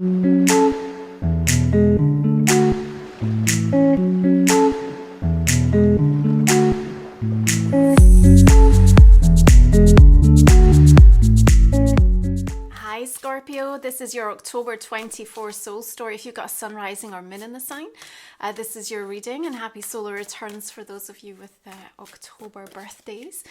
Hi Scorpio, this is your October 24 soul story. If you've got a sun, rising or moon in the sign, this is your reading, and happy solar returns for those of you with October birthdays.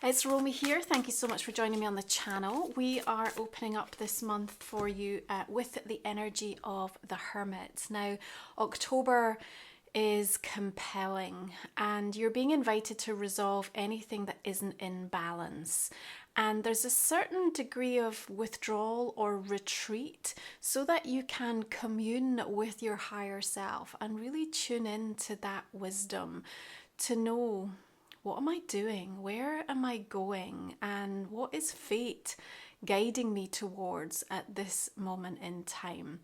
It's Romy here. Thank you so much for joining me on the channel. We are opening up this month for you with the energy of the Hermit. Now, October is compelling and you're being invited to resolve anything that isn't in balance. And there's a certain degree of withdrawal or retreat so that you can commune with your higher self and really tune into that wisdom to know, what am I doing? Where am I going? And what is fate guiding me towards at this moment in time?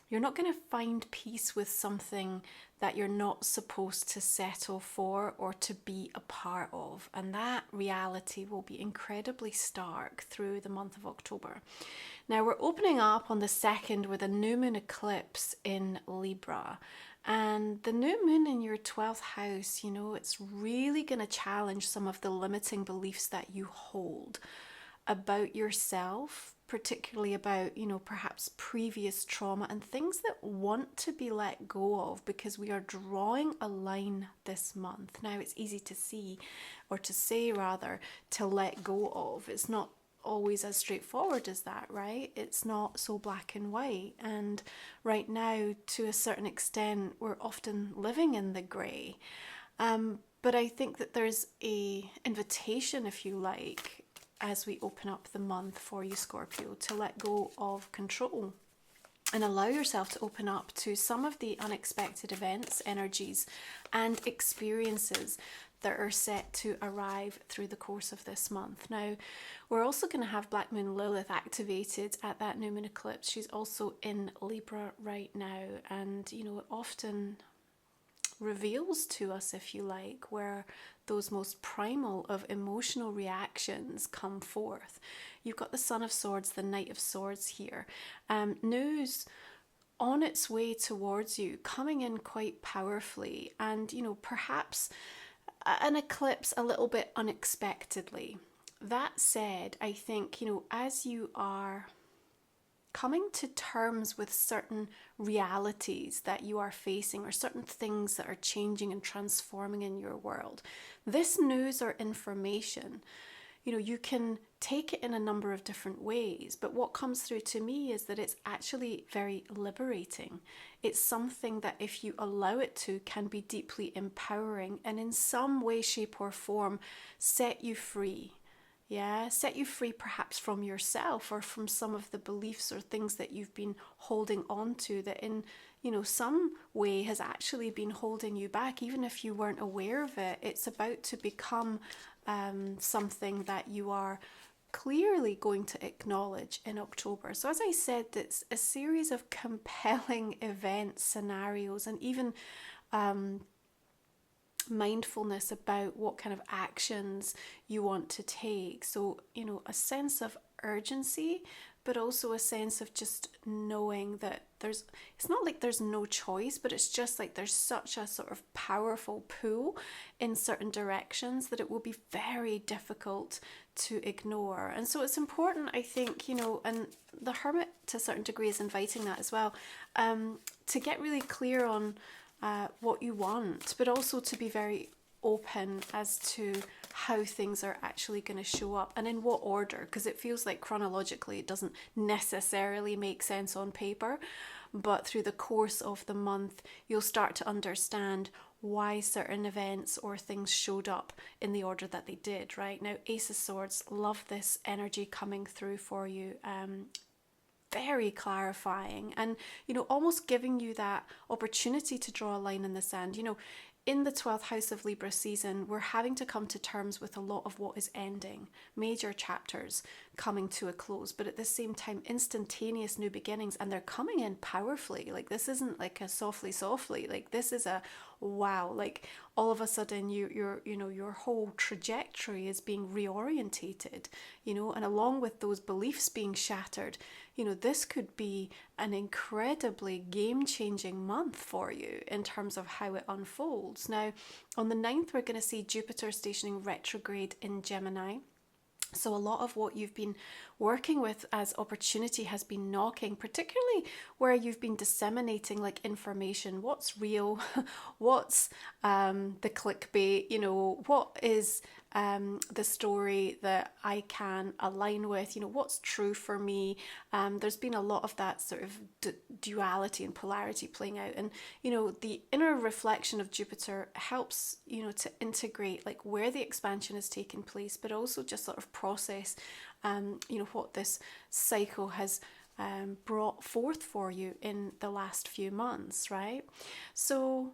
You're not going to find peace with something that you're not supposed to settle for or to be a part of. And that reality will be incredibly stark through the month of October. Now, we're opening up on the 2nd with a new moon eclipse in Libra. And the new moon in your 12th house, you know, it's really going to challenge some of the limiting beliefs that you hold about yourself, particularly about, you know, perhaps previous trauma and things that want to be let go of, because we are drawing a line this month. Now, it's easy to see, or to say rather, to let go of. It's not always as straightforward as that, right? It's not so black and white. And right now, to a certain extent, we're often living in the grey. But I think that there's a invitation, if you like, as we open up the month for you, Scorpio, to let go of control and allow yourself to open up to some of the unexpected events, energies, and experiences that are set to arrive through the course of this month. Now, we're also going to have Black Moon Lilith activated at that new moon eclipse. She's also in Libra right now, and you know, it often reveals to us, if you like, where those most primal of emotional reactions come forth. You've got the Son of Swords, the Knight of Swords here. News on its way towards you, coming in quite powerfully, and you know, perhaps an eclipse a little bit unexpectedly. That said, I think, you know, as you are coming to terms with certain realities that you are facing, or certain things that are changing and transforming in your world, this news or information, you know, you can take it in a number of different ways, but what comes through to me is that it's actually very liberating. It's something that, if you allow it to, can be deeply empowering and in some way, shape or form set you free. Yeah, set you free perhaps from yourself, or from some of the beliefs or things that you've been holding on to that in, you know, some way has actually been holding you back. Even if you weren't aware of it, it's about to become something that you are clearly going to acknowledge in October. So as I said, it's a series of compelling events, scenarios, and even mindfulness about what kind of actions you want to take. So, you know, a sense of urgency, but also a sense of just knowing that it's not like there's no choice, but it's just like there's such a sort of powerful pull in certain directions that it will be very difficult to ignore. And so it's important, I think, you know, and the Hermit to a certain degree is inviting that as well, to get really clear on what you want, but also to be very open as to how things are actually going to show up and in what order, because it feels like chronologically it doesn't necessarily make sense on paper, but through the course of the month you'll start to understand why certain events or things showed up in the order that they did. Right now, Ace of Swords, love this energy coming through for you. Very clarifying, and you know, almost giving you that opportunity to draw a line in the sand. You know, in the 12th house of Libra season, we're having to come to terms with a lot of what is ending, major chapters coming to a close, but at the same time, instantaneous new beginnings, and they're coming in powerfully. Like, this isn't like a softly, like this is a wow, like all of a sudden your whole trajectory is being reorientated, and along with those beliefs being shattered, this could be an incredibly game-changing month for you in terms of how it unfolds. Now, on the 9th, we're going to see Jupiter stationing retrograde in Gemini. So a lot of what you've been working with as opportunity has been knocking, particularly where you've been disseminating like information. What's real? What's the clickbait? What is the story that I can align with? What's true for me? There's been a lot of that sort of duality and polarity playing out, and the inner reflection of Jupiter helps to integrate like where the expansion is taking place, but also just sort of process what this cycle has brought forth for you in the last few months, right? So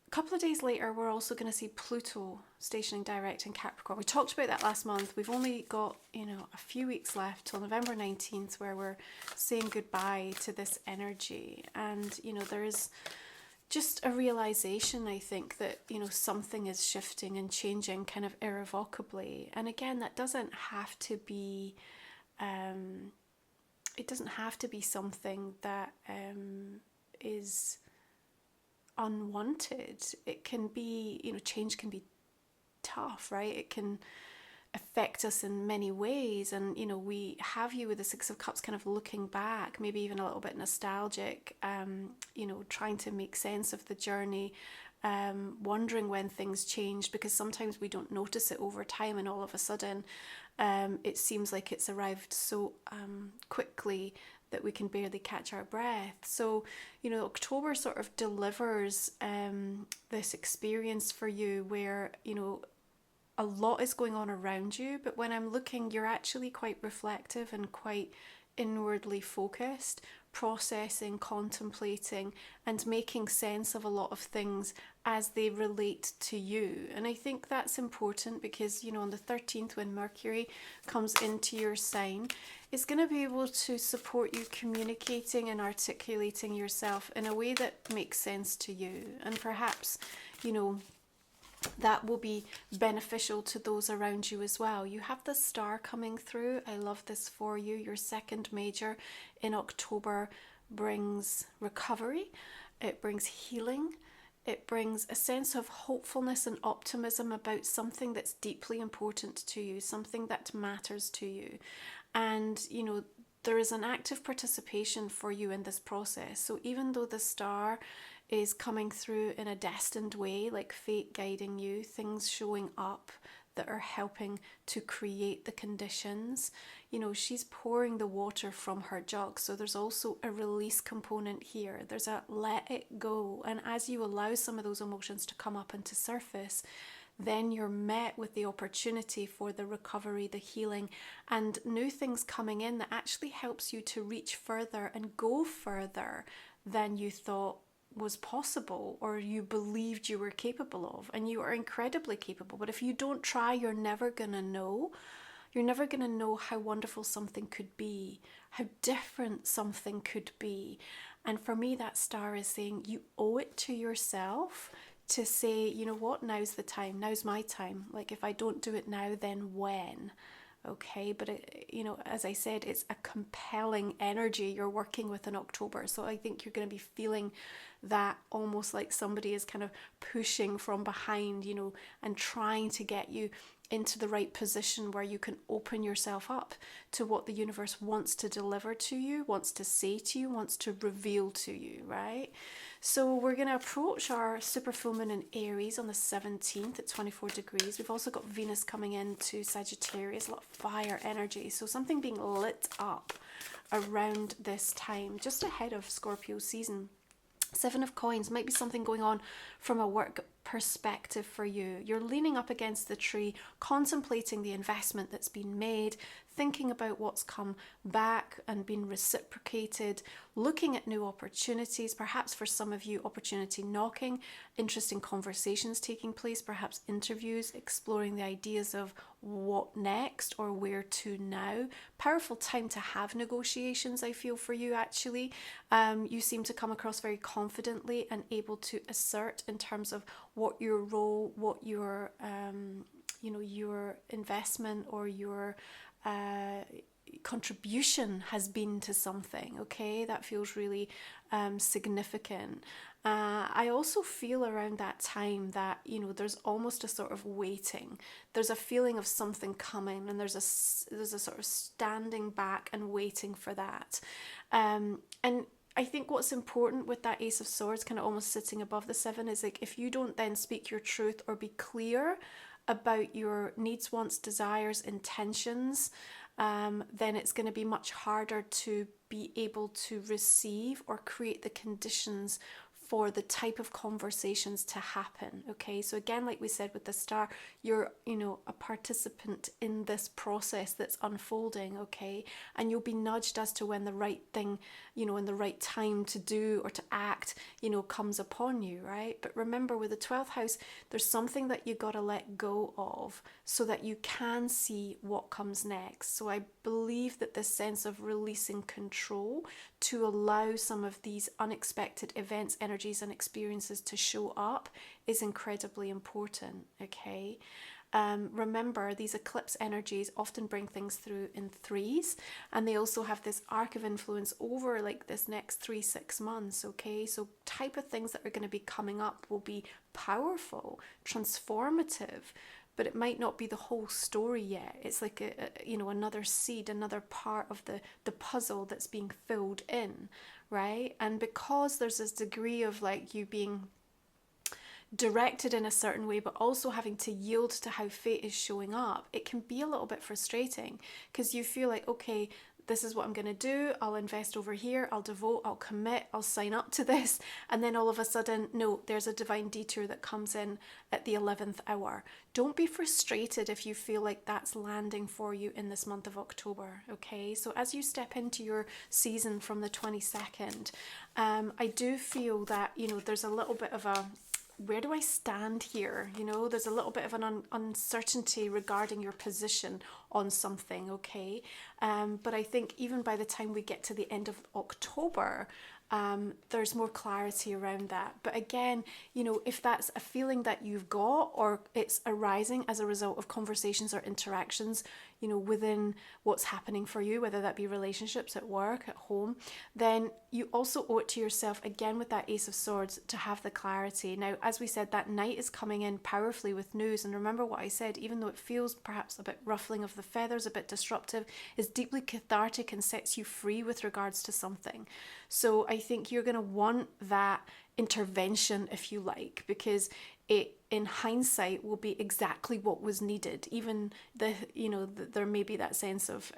a couple of days later, we're also going to see Pluto stationing direct in Capricorn. We talked about that last month. We've only got, a few weeks left till November 19th, where we're saying goodbye to this energy. And, there is just a realization, I think, that, something is shifting and changing kind of irrevocably. And again, that doesn't have to be, it doesn't have to be something that is unwanted. It can be, change can be tough, right? It can affect us in many ways, and we have you with the Six of Cups kind of looking back, maybe even a little bit nostalgic, trying to make sense of the journey, wondering when things changed, because sometimes we don't notice it over time, and all of a sudden it seems like it's arrived so quickly that we can barely catch our breath. So October sort of delivers this experience for you where a lot is going on around you, but when I'm looking, you're actually quite reflective and quite inwardly focused, processing, contemplating, and making sense of a lot of things as they relate to you. And I think that's important because, on the 13th, when Mercury comes into your sign, it's going to be able to support you communicating and articulating yourself in a way that makes sense to you. And perhaps, that will be beneficial to those around you as well. You have the star coming through. I love this for you. Your second major in October brings recovery. It brings healing. It brings a sense of hopefulness and optimism about something that's deeply important to you, something that matters to you. And, there is an active participation for you in this process. So even though the star is coming through in a destined way, like fate guiding you, things showing up that are helping to create the conditions, she's pouring the water from her jug. So there's also a release component here. There's a let it go. And as you allow some of those emotions to come up and to surface, then you're met with the opportunity for the recovery, the healing, and new things coming in that actually helps you to reach further and go further than you thought was possible or you believed you were capable of. And you are incredibly capable, but if you don't try, you're never gonna know. You're never gonna know how wonderful something could be, how different something could be. And for me, that star is saying you owe it to yourself to say, what, now's the time, now's my time. Like, if I don't do it now, then when? Okay, but as I said, it's a compelling energy you're working with in October. So I think you're going to be feeling that almost like somebody is kind of pushing from behind, and trying to get you into the right position where you can open yourself up to what the universe wants to deliver to you, wants to say to you, wants to reveal to you, right? So we're going to approach our super full moon in Aries on the 17th at 24 degrees. We've also got Venus coming into Sagittarius, a lot of fire energy. So something being lit up around this time, just ahead of Scorpio season. Seven of Coins might be something going on from a work perspective for you. You're leaning up against the tree, contemplating the investment that's been made, thinking about what's come back and been reciprocated, looking at new opportunities, perhaps for some of you, opportunity knocking, interesting conversations taking place, perhaps interviews, exploring the ideas of what next or where to now. Powerful time to have negotiations, I feel, for you actually. You seem to come across very confidently and able to assert in terms of what your role, what your your investment or your contribution has been to something. Okay, that feels really significant. I also feel around that time that, there's almost a sort of waiting. There's a feeling of something coming, and there's a sort of standing back and waiting for that. And I think what's important with that Ace of Swords kind of almost sitting above the 7 is like, if you don't then speak your truth or be clear about your needs, wants, desires, intentions, then it's going to be much harder to be able to receive or create the conditions for the type of conversations to happen. Okay, so again, like we said with the star, you're a participant in this process that's unfolding. Okay, and you'll be nudged as to when the right thing, and the right time to do or to act comes upon you, right? But remember, with the 12th house, there's something that you got to let go of so that you can see what comes next. So I believe that this sense of releasing control to allow some of these unexpected events, energies and experiences to show up is incredibly important. Okay, remember, these eclipse energies often bring things through in threes, and they also have this arc of influence over like this next 3-6 months. Okay, so type of things that are going to be coming up will be powerful, transformative, but it might not be the whole story yet. It's like another seed, another part of the puzzle that's being filled in, right? And because there's this degree of like you being directed in a certain way, but also having to yield to how fate is showing up, it can be a little bit frustrating because you feel like, okay, this is what I'm going to do. I'll invest over here. I'll devote. I'll commit. I'll sign up to this. And then all of a sudden, no, there's a divine detour that comes in at the 11th hour. Don't be frustrated if you feel like that's landing for you in this month of October. Okay. So as you step into your season from the 22nd, I do feel that, there's a little bit of a, where do I stand here? There's a little bit of an uncertainty regarding your position on something, okay? But I think even by the time we get to the end of October, there's more clarity around that. But again, if that's a feeling that you've got or it's arising as a result of conversations or interactions, within what's happening for you, whether that be relationships, at work, at home, then you also owe it to yourself, again with that Ace of Swords, to have the clarity. Now, as we said, that Knight is coming in powerfully with news, and remember what I said, even though it feels perhaps a bit ruffling of the feathers, a bit disruptive, is deeply cathartic and sets you free with regards to something. So I think you're going to want that intervention, if you like, because it in hindsight will be exactly what was needed. Even there may be that sense of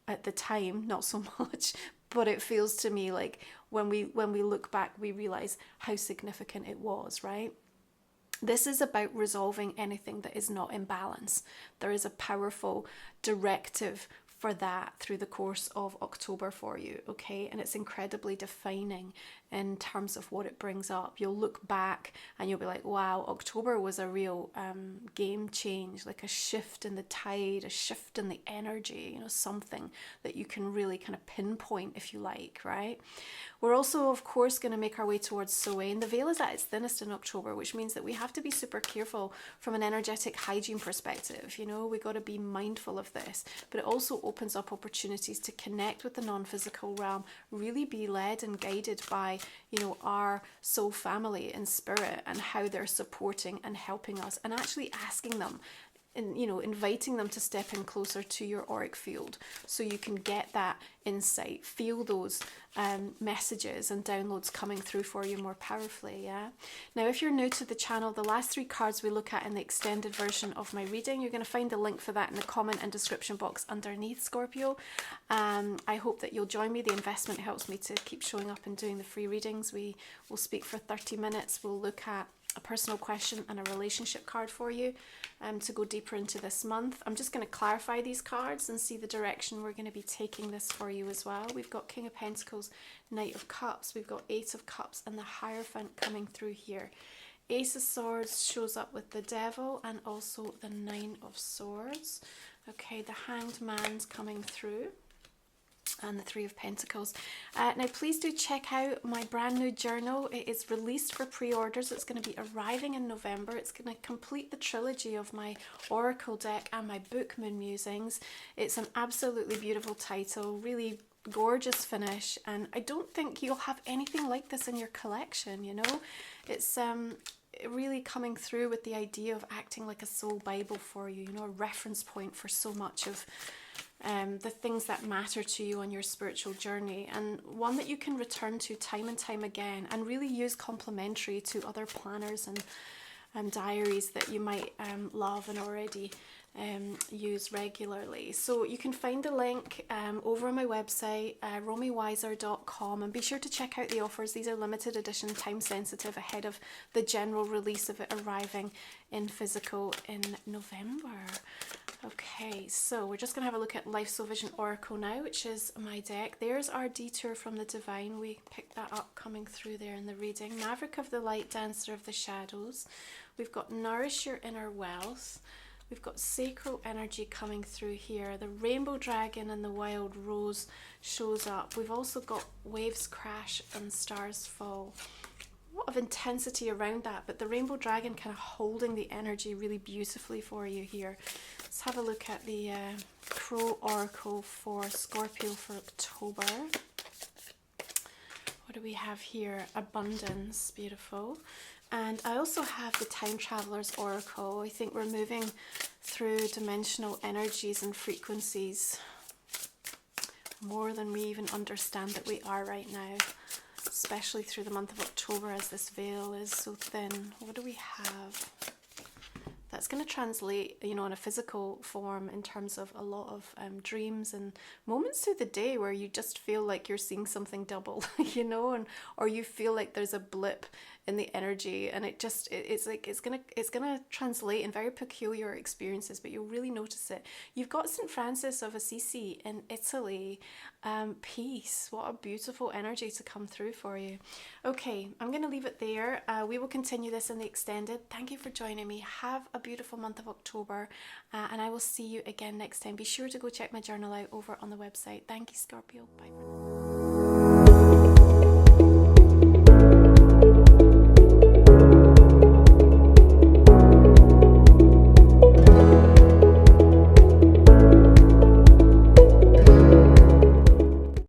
at the time not so much, but it feels to me like when we look back, we realize how significant it was, right? This is about resolving anything that is not in balance. There is a powerful directive for that through the course of October for you, okay? And it's incredibly defining in terms of what it brings up. You'll look back and you'll be like, wow, October was a real game change, like a shift in the tide, a shift in the energy, something that you can really kind of pinpoint, if you like, right? We're also, of course, going to make our way towards Samhain. The veil is at its thinnest in October, which means that we have to be super careful from an energetic hygiene perspective. We got to be mindful of this, but it also opens up opportunities to connect with the non-physical realm, really be led and guided by, our soul family and spirit and how they're supporting and helping us, and actually asking them and inviting them to step in closer to your auric field so you can get that insight, feel those messages and downloads coming through for you more powerfully. Yeah. Now, if you're new to the channel, the last 3 cards we look at in the extended version of my reading, you're going to find the link for that in the comment and description box underneath, Scorpio. I hope that you'll join me. The investment helps me to keep showing up and doing the free readings. We will speak for 30 minutes. We'll look at a personal question and a relationship card for you to go deeper into this month. I'm just going to clarify these cards and see the direction we're going to be taking this for you as well. We've got King of Pentacles, Knight of Cups, we've got Eight of Cups, and the Hierophant coming through here. Ace of Swords shows up with the Devil and also the Nine of Swords. Okay, the Hanged Man's coming through, and the Three of Pentacles. Now please do check out my brand new journal. It is released for pre-orders. It's going to be arriving in November. It's going to complete the trilogy of my Oracle deck and my book Moon Musings. It's an absolutely beautiful title, really gorgeous finish, and I don't think you'll have anything like this in your collection, you know. It's really coming through with the idea of acting like a soul Bible for you, you know, a reference point for so much of the things that matter to you on your spiritual journey, and one that you can return to time and time again and really use complementary to other planners and diaries that you might love and already use regularly. So you can find the link over on my website, romywiser.com, and be sure to check out the offers. These are limited edition, time sensitive, ahead of the general release of it arriving in physical in November. Okay, so we're just going to have a look at Life Soul Vision Oracle now, which is my deck. There's our Detour from the Divine. We picked that up coming through there in the reading. Maverick of the Light, Dancer of the Shadows. We've got Nourish Your Inner Wealth. We've got Sacral Energy coming through here. The Rainbow Dragon and the Wild Rose shows up. We've also got Waves Crash and Stars Fall. A lot of intensity around that, but the Rainbow Dragon kind of holding the energy really beautifully for you here. Let's have a look at the Crowl Oracle for Scorpio for October. What do we have here? Abundance, beautiful. And I also have the Time Traveler's Oracle. I think we're moving through dimensional energies and frequencies more than we even understand that we are right now, especially through the month of October as this veil is so thin. What do we have? That's going to translate, you know, in a physical form in terms of a lot of dreams and moments through the day where you just feel like you're seeing something double, you know, and or you feel like there's a blip in the energy, and it's gonna translate in very peculiar experiences, but you'll really notice it. You've got St. Francis of Assisi in Italy. Peace. What a beautiful energy to come through for you. Okay, I'm going to leave it there. We will continue this in the extended. Thank you for joining me. Have a beautiful month of October, and I will see you again next time. Be sure to go check my journal out over on the website. Thank you, Scorpio. Bye for now.